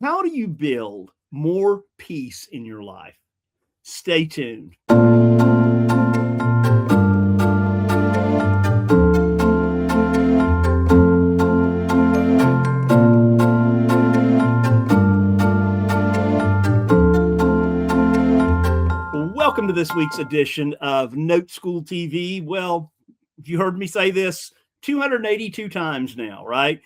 How do you build more peace in your life? Stay tuned. Welcome to this week's edition of NoteSchool TV. Well, you heard me say this 282 times now, right?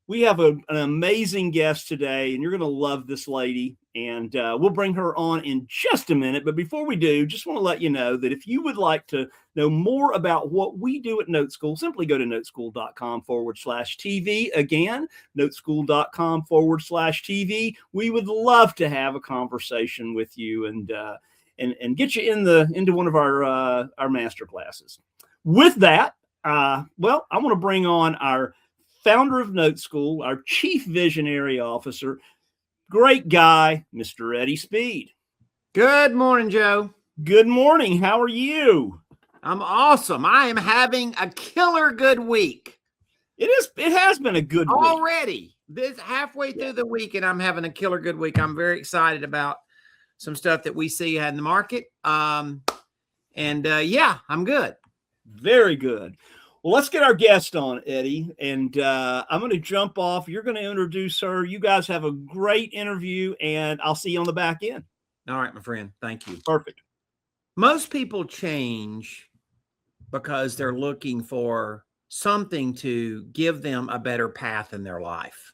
We have an amazing guest today, and you're going to love this lady, and we'll bring her on in just a minute. But before we do, just want to let you know that if you would like to know more about what we do at NoteSchool, simply go to noteschool.com/TV. Again, noteschool.com/TV. We would love to have a conversation with you and get you into one of our master classes. With that, I want to bring on our founder of NoteSchool, our chief visionary officer, great guy, Mr. Eddie Speed. Good morning, Joe. Good morning. How are you? I'm awesome. I am having a killer good week. It has been a good week already. This halfway through the week, and I'm having a killer good week. I'm very excited about some stuff that we see in the market. I'm good. Very good. Well, let's get our guest on, Eddie, and I'm going to jump off. You're going to introduce her. You guys have a great interview, and I'll see you on the back end. All right, my friend. Thank you. Perfect. Most people change because they're looking for something to give them a better path in their life.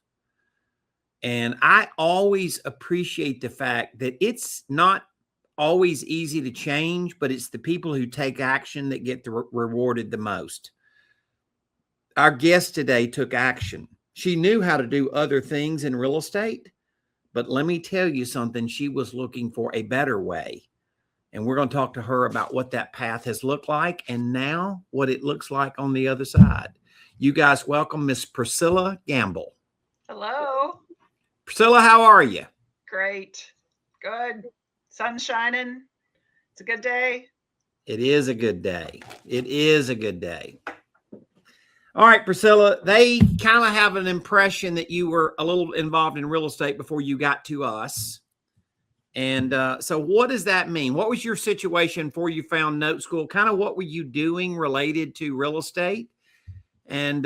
And I always appreciate the fact that it's not always easy to change, but it's the people who take action that get rewarded the most. Our guest today took action. She knew how to do other things in real estate, but let me tell you something. She was looking for a better way. And we're going to talk to her about what that path has looked like and now what it looks like on the other side. You guys welcome Miss Priscilla Gamble. Hello. Priscilla, how are you? Great. Good. Sun shining. It's a good day. It is a good day. It is a good day. All right, Priscilla, they kind of have an impression that you were a little involved in real estate before you got to us. And so what does that mean? What was your situation before you found NoteSchool? Kind of what were you doing related to real estate? And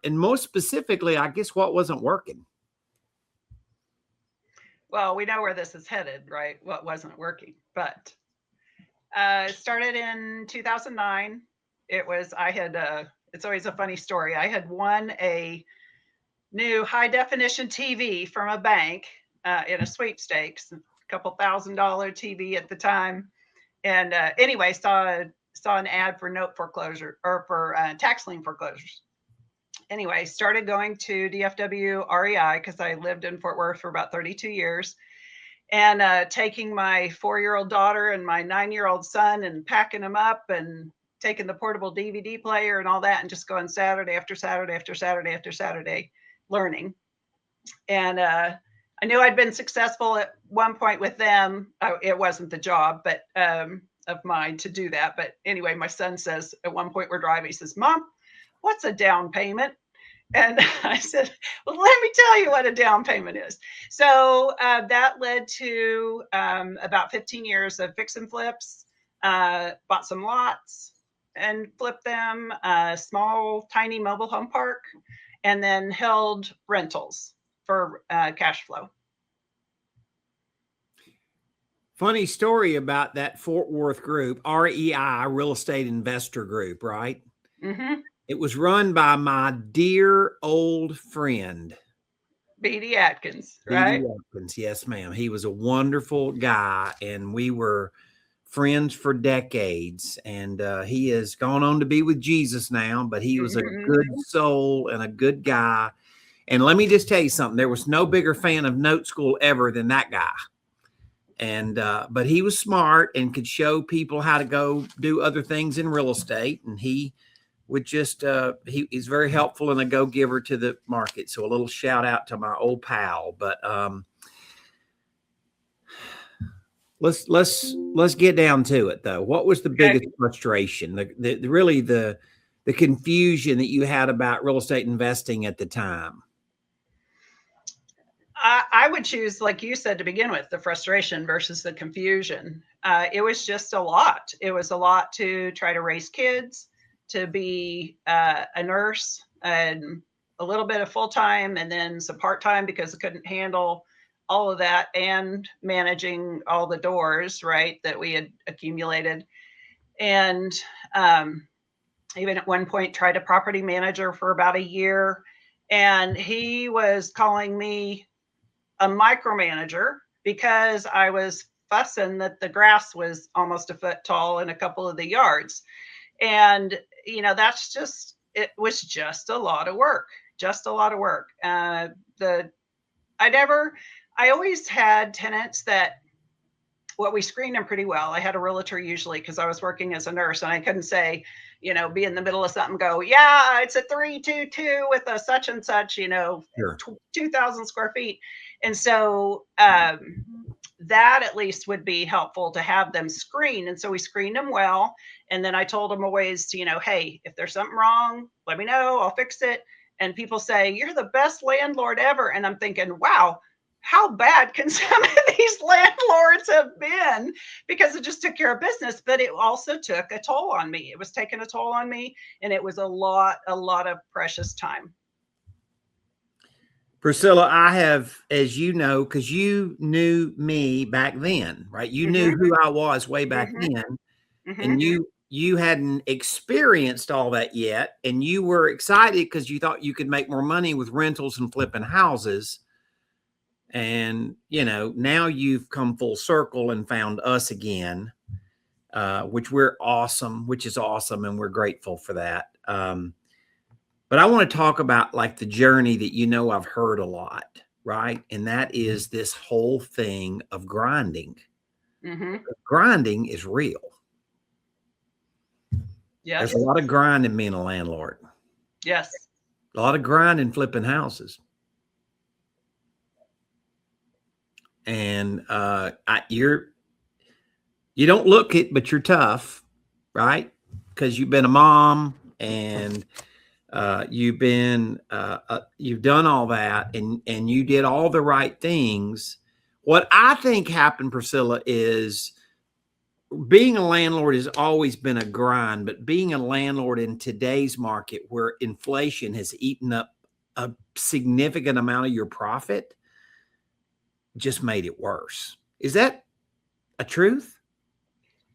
most specifically, I guess what wasn't working? Well, we know where this is headed, right? What wasn't working, but started in 2009. It's always a funny story. I had won a new high definition TV from a bank in a sweepstakes, a couple $1,000 TV at the time. And anyway, saw an ad for note foreclosure or for tax lien foreclosures. Anyway, started going to DFW REI because I lived in Fort Worth for about 32 years and taking my 4-year-old daughter and my 9-year-old son and packing them up and taking the portable DVD player and all that and just going Saturday after Saturday after Saturday after Saturday learning. And I knew I'd been successful at one point with them. It wasn't the job of mine to do that. But anyway, my son says at one point we're driving, he says, "Mom, what's a down payment?" And I said, "Well, let me tell you what a down payment is." So that led to about 15 years of fix and flips, bought some lots and flipped them, small, tiny mobile home park, and then held rentals for cash flow. Funny story about that Fort Worth group, REI, Real Estate Investor Group, right? Mm-hmm. It was run by my dear old friend, B.D. Atkins, right? B.D. Atkins, yes, ma'am. He was a wonderful guy, and we were friends for decades. And he has gone on to be with Jesus now, but he was a good soul and a good guy. And let me just tell you something. There was no bigger fan of NoteSchool ever than that guy. And but he was smart and could show people how to go do other things in real estate. And he would just he's very helpful and a go-giver to the market. So a little shout out to my old pal. But let's get down to it though. What was the biggest frustration? The confusion that you had about real estate investing at the time? I would choose, like you said to begin with, the frustration versus the confusion. It was just a lot. It was a lot to try to raise kids, to be a nurse, and a little bit of full time, and then some part time because I couldn't handle all of that, and managing all the doors, right, that we had accumulated. And even at one point tried a property manager for about a year, and he was calling me a micromanager because I was fussing that the grass was almost a foot tall in a couple of the yards. And, that's just, it was just a lot of work, just a lot of work. I always had tenants that, well, we screened them pretty well. I had a realtor usually because I was working as a nurse, and I couldn't say, be in the middle of something, go, yeah, it's a 322 with a such and such, Sure. 2,000 square feet. And so that at least would be helpful to have them screen. And so we screened them well. And then I told them a ways to, hey, if there's something wrong, let me know, I'll fix it. And people say, you're the best landlord ever. And I'm thinking, wow, how bad can some of these landlords have been? Because it just took care of business, but it also took a toll on me. It was taking a toll on me, and it was a lot of precious time. Priscilla, I have, as you know, because you knew me back then, right? You knew who I was way back then, and you hadn't experienced all that yet, and you were excited because you thought you could make more money with rentals and flipping houses. And, now you've come full circle and found us again, which is awesome. And we're grateful for that. But I want to talk about like the journey that, I've heard a lot, right? And that is this whole thing of grinding. Grinding is real. Yes. There's a lot of grinding being a landlord. Yes. A lot of grinding flipping houses. And you don't look it, but you're tough, right? Because you've been a mom, and you've done all that, and you did all the right things. What I think happened, Priscilla, is being a landlord has always been a grind, but being a landlord in today's market where inflation has eaten up a significant amount of your profit just made it worse. Is that a truth?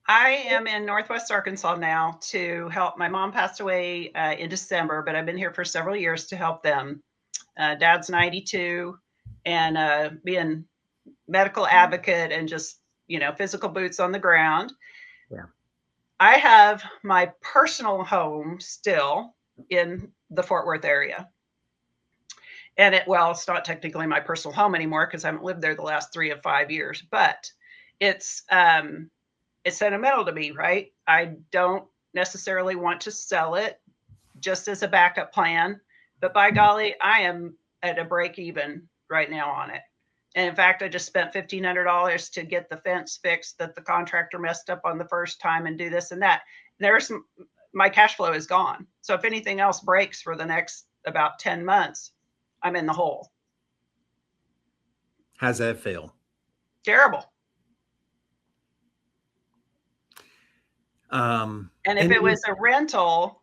I am in Northwest Arkansas now to help. My mom passed away in December, but I've been here for several years to help them. Dad's 92, and being medical advocate and just, physical boots on the ground. Yeah. I have my personal home still in the Fort Worth area. And it's not technically my personal home anymore because I haven't lived there the last 3 of 5 years, but it's sentimental to me, right? I don't necessarily want to sell it just as a backup plan, but by golly, I am at a break even right now on it. And in fact, I just spent $1,500 to get the fence fixed that the contractor messed up on the first time, and do this and that. My cash flow is gone. So if anything else breaks for the next about 10 months, I'm in the hole. How's that feel? Terrible. And if it was a rental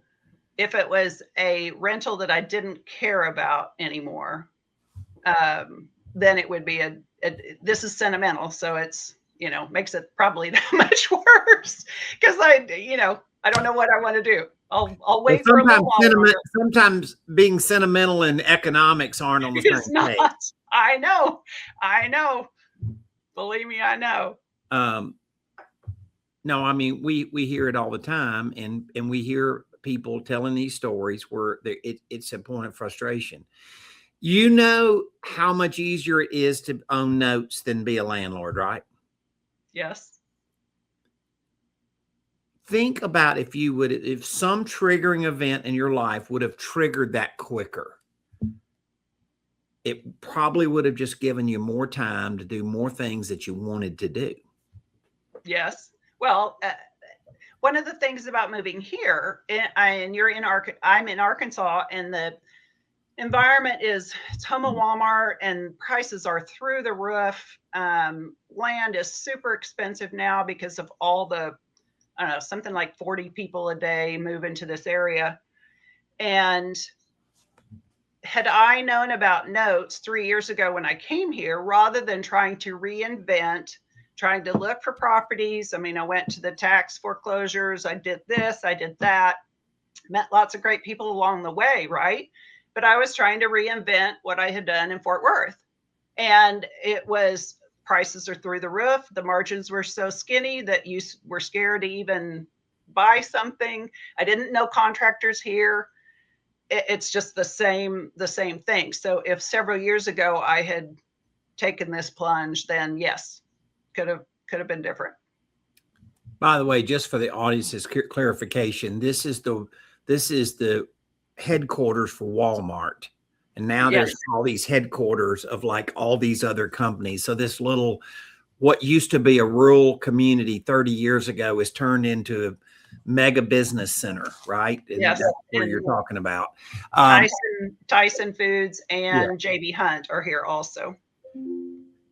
that I didn't care about anymore, then it would be this is sentimental. So it's, makes it probably that much worse because I don't know what I want to do. I'll wait for a little while. Sometimes being sentimental and economics aren't on the same page. I know. Believe me, I know. No, I mean, we hear it all the time, and we hear people telling these stories where it's a point of frustration. You know how much easier it is to own notes than be a landlord, right? Yes. Think about if some triggering event in your life would have triggered that quicker. It probably would have just given you more time to do more things that you wanted to do. Yes. Well, one of the things about moving here, and I'm in Arkansas, and environment is, it's home of Walmart and prices are through the roof. Land is super expensive now because of all the, I don't know, something like 40 people a day move into this area. And had I known about notes 3 years ago when I came here, rather than trying to reinvent, trying to look for properties, I mean, I went to the tax foreclosures, I did this, I did that, met lots of great people along the way, right? But I was trying to reinvent what I had done in Fort Worth. And it was, prices are through the roof. The margins were so skinny that you were scared to even buy something. I didn't know contractors here. It's just the same thing. So if several years ago I had taken this plunge, then yes, could have been different. By the way, just for the audience's clarification, this is the headquarters for Walmart. And now there's all these headquarters of like all these other companies. So this little, what used to be a rural community 30 years ago is turned into a mega business center, right? And yes. That's what you're talking about. Tyson Foods and JB Hunt are here also.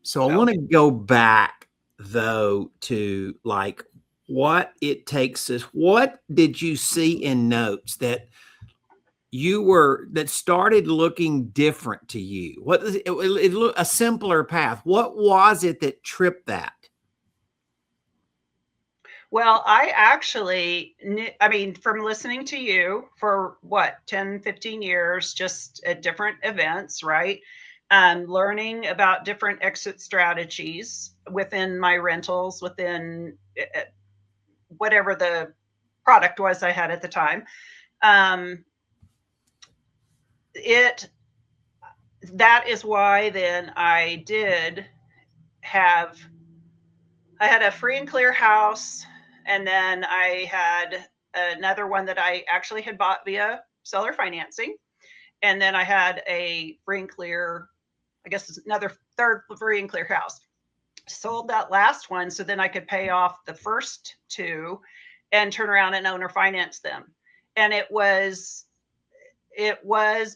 So I want to go back though to like what it takes us. What did you see in notes that that started looking different to you? What is it looked a simpler path? What was it that tripped that? Well, I actually, I mean, from listening to you for what, 10, 15 years, just at different events, right? Learning about different exit strategies within my rentals, within whatever the product was I had at the time. That is why then I had a free and clear house. And then I had another one that I actually had bought via seller financing. And then I had a free and clear, I guess it's another third free and clear house. Sold that last one so then I could pay off the first two and turn around and owner finance them. And it was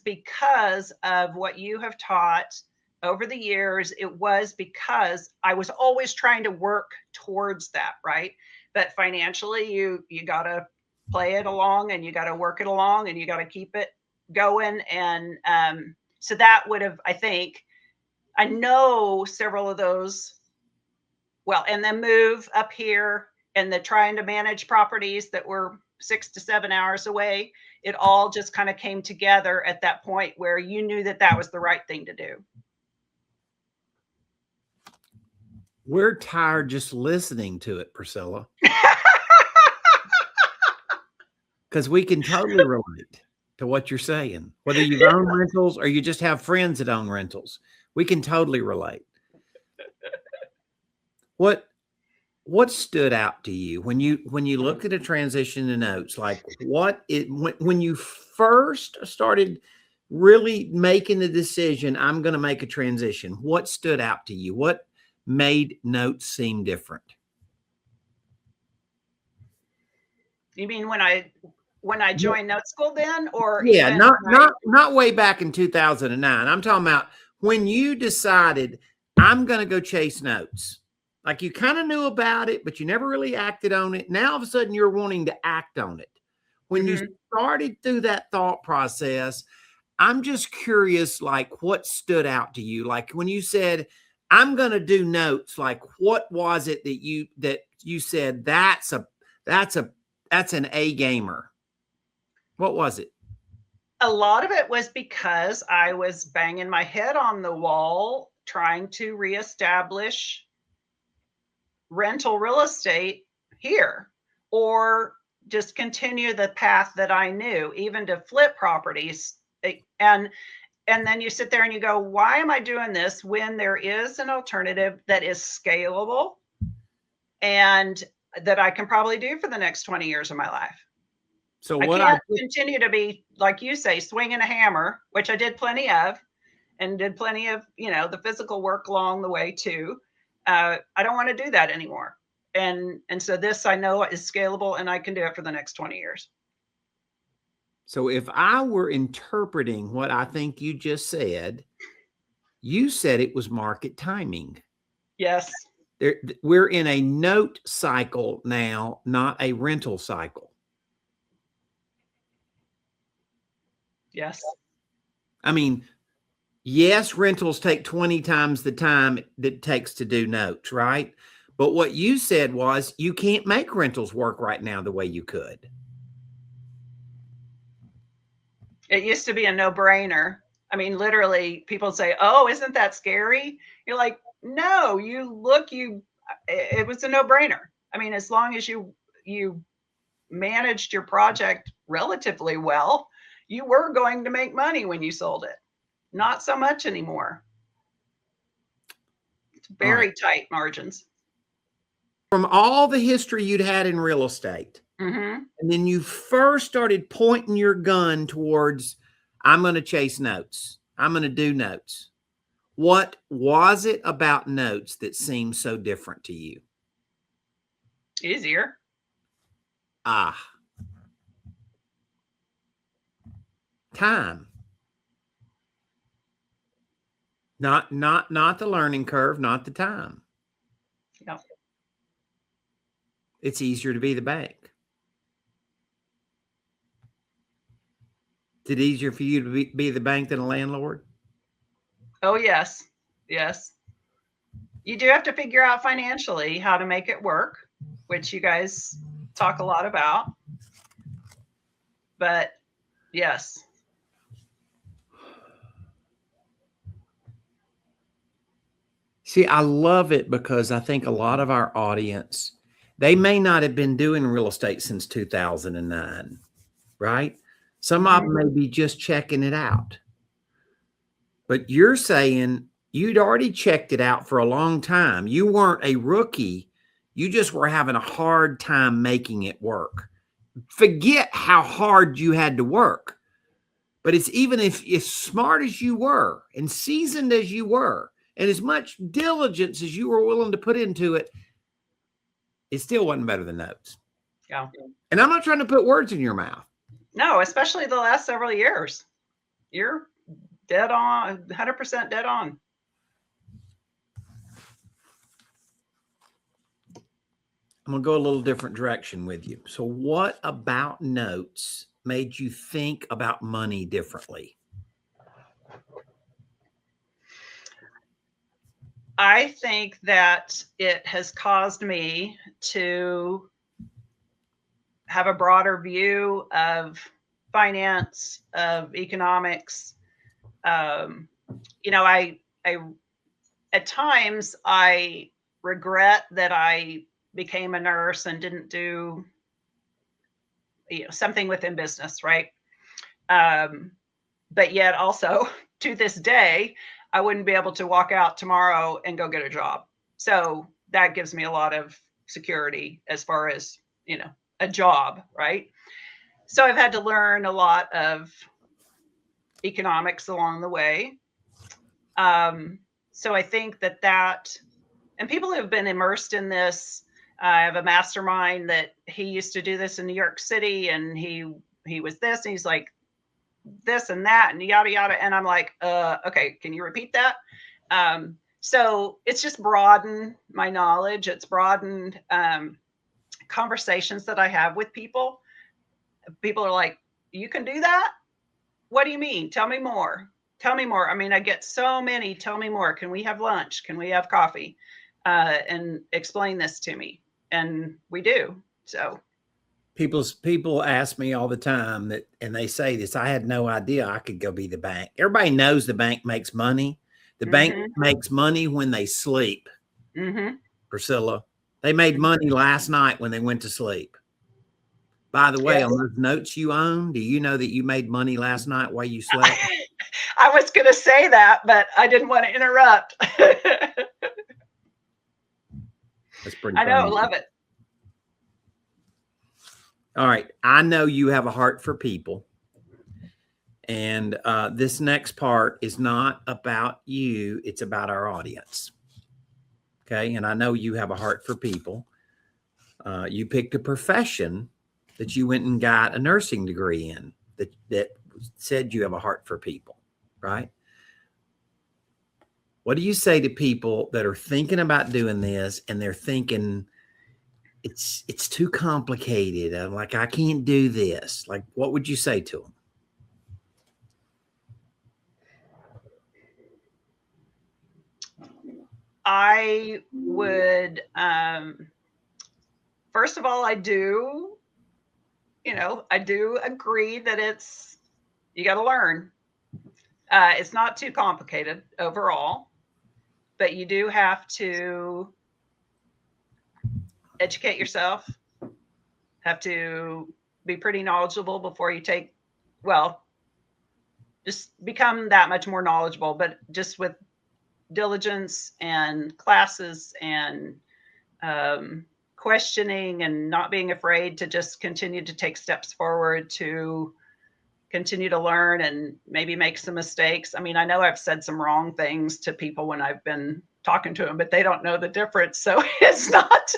because of what you have taught over the years. It was because I was always trying to work towards that, right? But financially, you got to play it along and you got to work it along and you got to keep it going. And so that would have, I think, I know several of those. Well, and then move up here and the trying to manage properties that were 6 to 7 hours away. It all just kind of came together at that point where you knew that that was the right thing to do. We're tired just listening to it, Priscilla. Because we can totally relate to what you're saying. Whether you own rentals or you just have friends that own rentals, we can totally relate. What stood out to you when you looked at a transition to notes? Like when you first started really making the decision, I'm going to make a transition, what stood out to you? What made notes seem different? You mean when I joined Note School then, or yeah, not way back in 2009. I'm talking about when you decided I'm going to go chase notes. Like you kind of knew about it, but you never really acted on it. Now all of a sudden you're wanting to act on it. When you started through that thought process, I'm just curious, like what stood out to you? Like when you said, I'm going to do notes, like what was it that you said, that's an A gamer? What was it? A lot of it was because I was banging my head on the wall, trying to reestablish rental real estate here, or just continue the path that I knew, even to flip properties. And then you sit there and you go, why am I doing this when there is an alternative that is scalable and that I can probably do for the next 20 years of my life? So I can't continue to be, like you say, swinging a hammer, which I did plenty of, and did plenty of, the physical work along the way too. I don't want to do that anymore. And so this I know is scalable and I can do it for the next 20 years. So if I were interpreting what I think you just said, you said it was market timing. Yes. We're in a note cycle now, not a rental cycle. Yes. I mean, yes, rentals take 20 times the time that it takes to do notes, right? But what you said was you can't make rentals work right now the way you could. It used to be a no-brainer. I mean, literally, people say, "Oh, isn't that scary?" You're like, "No, it was a no-brainer." I mean, as long as you managed your project relatively well, you were going to make money when you sold it. Not so much anymore. It's very tight margins. From all the history you'd had in real estate, Mm-hmm. and then you first started pointing your gun towards, I'm going to chase notes. I'm going to do notes. What was it about notes that seemed so different to you? Easier. Time. Not the learning curve, not the time. Yeah. It's easier to be the bank. Is it easier for you to be the bank than a landlord? Oh, yes. Yes. You do have to figure out financially how to make it work, which you guys talk a lot about. But yes. See, I love it because I think a lot of our audience, they may not have been doing real estate since 2009, right? Some of them may be just checking it out. But you're saying you'd already checked it out for a long time. You weren't a rookie. You just were having a hard time making it work. Forget how hard you had to work. But it's even if as smart as you were and seasoned as you were and as much diligence as you were willing to put into it, it still wasn't better than notes. Yeah. And I'm not trying to put words in your mouth. No, especially the last several years. You're dead on, 100% dead on. I'm going to go a little different direction with you. So what about notes made you think about money differently? I think that it has caused me to have a broader view of finance, of economics. I at times I regret that I became a nurse and didn't do something within business, right? But yet also to this day, I wouldn't be able to walk out tomorrow and go get a job. So that gives me a lot of security as far as, a job, right? So I've had to learn a lot of economics along the way. So I think that, and people who have been immersed in this, I have a mastermind that he used to do this in New York City, and he was this, and he's like this and that and yada yada, and I'm like, okay, can you repeat that? So it's just broadened my knowledge. It's broadened conversations that I have with people. People are like, you can do that? What do you mean? Tell me more. Tell me more. I mean, I get so many, tell me more. Can we have lunch? Can we have coffee? And explain this to me. And we do. So people ask me all the time that, and they say this, I had no idea I could go be the bank. Everybody knows the bank makes money. The bank makes money when they sleep. Priscilla, they made money last night when they went to sleep. By the way, on those notes you own, do you know that you made money last night while you slept? I was going to say that, but I didn't want to interrupt. That's pretty I know, funny. love it. All right. I know you have a heart for people. And this next part is not about you. It's about our audience. Okay. And I know you have a heart for people. You picked a profession that you went and got a nursing degree in. that said you have a heart for people, right? What do you say to people that are thinking about doing this and they're thinking it's too complicated? I'm like, I can't do this. Like, what would you say to them? I would, first of all, I do agree that you got to learn. It's not too complicated overall, but you do have to educate yourself, have to be pretty knowledgeable before you just become that much more knowledgeable, but just with diligence and classes and questioning and not being afraid to just continue to take steps forward to continue to learn and maybe make some mistakes. I mean, I know I've said some wrong things to people when I've been talking to them, but they don't know the difference. So it's not,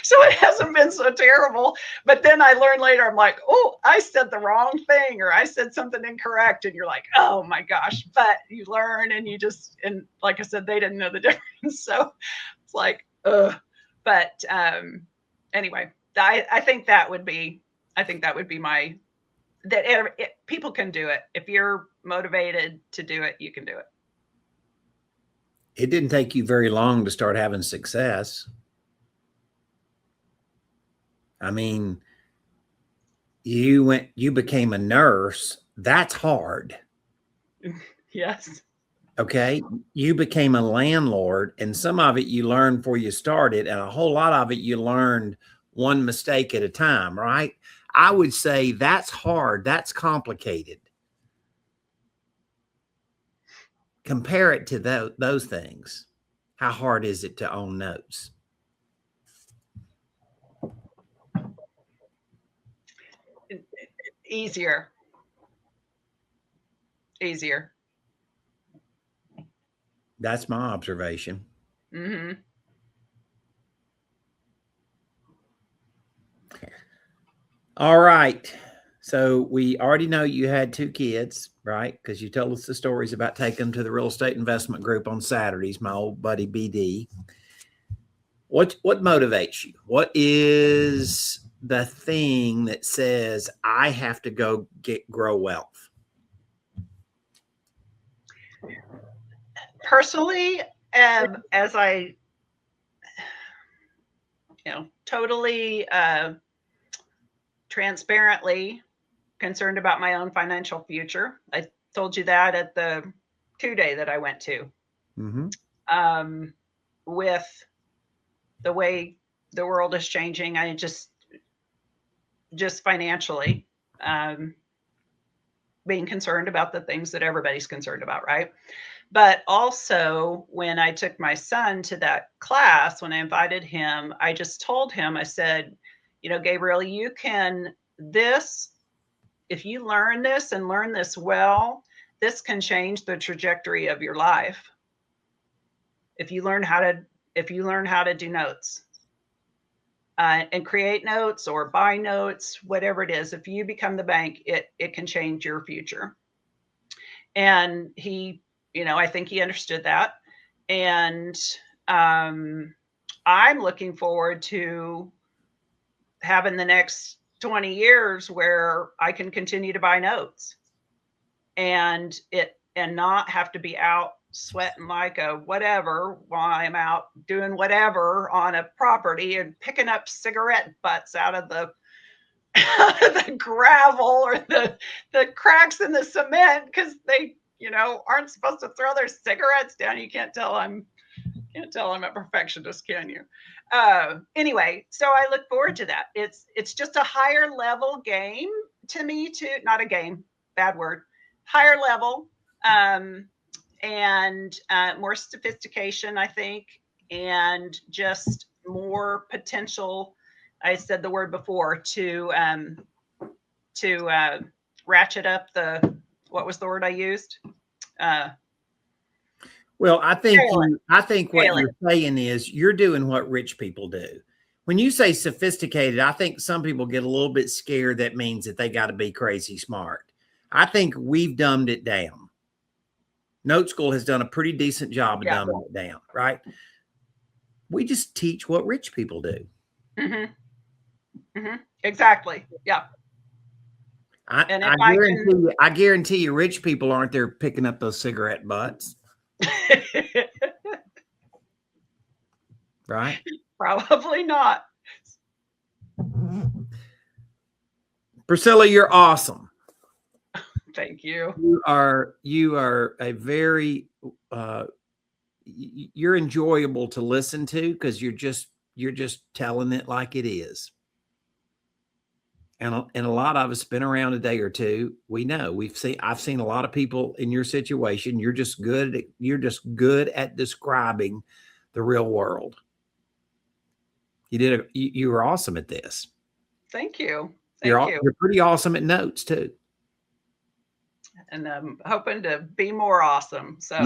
so it hasn't been so terrible. But then I learned later, I'm like, oh, I said the wrong thing, or I said something incorrect. And you're like, oh my gosh, but you learn and and like I said, they didn't know the difference. So it's like, but anyway, I think that would be my, people can do it. If you're motivated to do it, you can do it. It didn't take you very long to start having success. I mean, you became a nurse. That's hard. Yes. Okay. You became a landlord, and some of it you learned before you started, and a whole lot of it you learned one mistake at a time, right? I would say that's hard. That's complicated. Compare it to those things. How hard is it to own notes? Easier. That's my observation. Mm-hmm. All right. So we already know you had 2 kids, right? Because you told us the stories about taking them to the real estate investment group on Saturdays, my old buddy BD. What motivates you? What is the thing that says I have to go grow wealth? Personally, as I, totally transparently concerned about my own financial future. I told you that at the 2-day that I went to. Mm-hmm. With the way the world is changing, I just financially, being concerned about the things that everybody's concerned about, right? But also, when I took my son to that class, when I invited him, I just told him, I said, Gabriel, if you learn this and learn this well, this can change the trajectory of your life. If you learn how to do notes and create notes or buy notes, whatever it is, if you become the bank, it can change your future. And he, I think he understood that. And I'm looking forward to having the next 20 years where I can continue to buy notes and not have to be out sweating like a whatever while I'm out doing whatever on a property and picking up cigarette butts out of the gravel or the cracks in the cement because they aren't supposed to throw their cigarettes down. You can't tell I'm a perfectionist, can you? Anyway, so I look forward to that. It's just a higher level game to me too. Not a game, bad word. Higher level, and more sophistication, I think, and just more potential. I said the word before to ratchet up what was the word I used? Well, I think what you're saying is you're doing what rich people do. When you say sophisticated, I think some people get a little bit scared. That means that they got to be crazy smart. I think we've dumbed it down. Note School has done a pretty decent job of dumbing it down, right? We just teach what rich people do. Exactly. Yeah. I guarantee you rich people aren't there picking up those cigarette butts. Right? Probably not. Priscilla, you're awesome. Thank you. You are a very you're enjoyable to listen to because you're just telling it like it is. And a lot of us been around a day or two. We know I've seen a lot of people in your situation. You're just good at describing the real world. You were awesome at this. Thank you. You're pretty awesome at notes too. And I'm hoping to be more awesome. So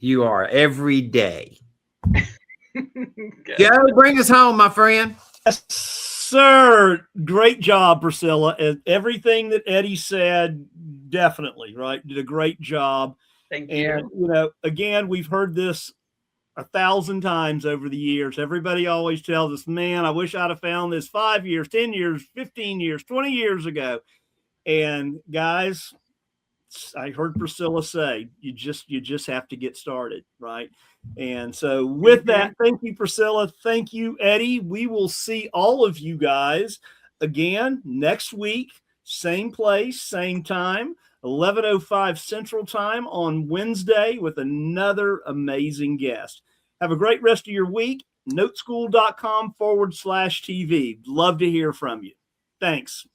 you are every day. Joe, bring us home, my friend. Yes, sir. Great job, Priscilla. And everything that Eddie said, definitely, right? Did a great job. Thank you. And, you know, again, we've heard this 1,000 times over the years. Everybody always tells us, man, I wish I'd have found this 5 years, 10 years, 15 years, 20 years ago. And guys, I heard Priscilla say, you just have to get started, right? And so with that, thank you, Priscilla. Thank you, Eddie. We will see all of you guys again next week, same place, same time, 11:05 Central Time on Wednesday with another amazing guest. Have a great rest of your week. NoteSchool.com/TV. Love to hear from you. Thanks.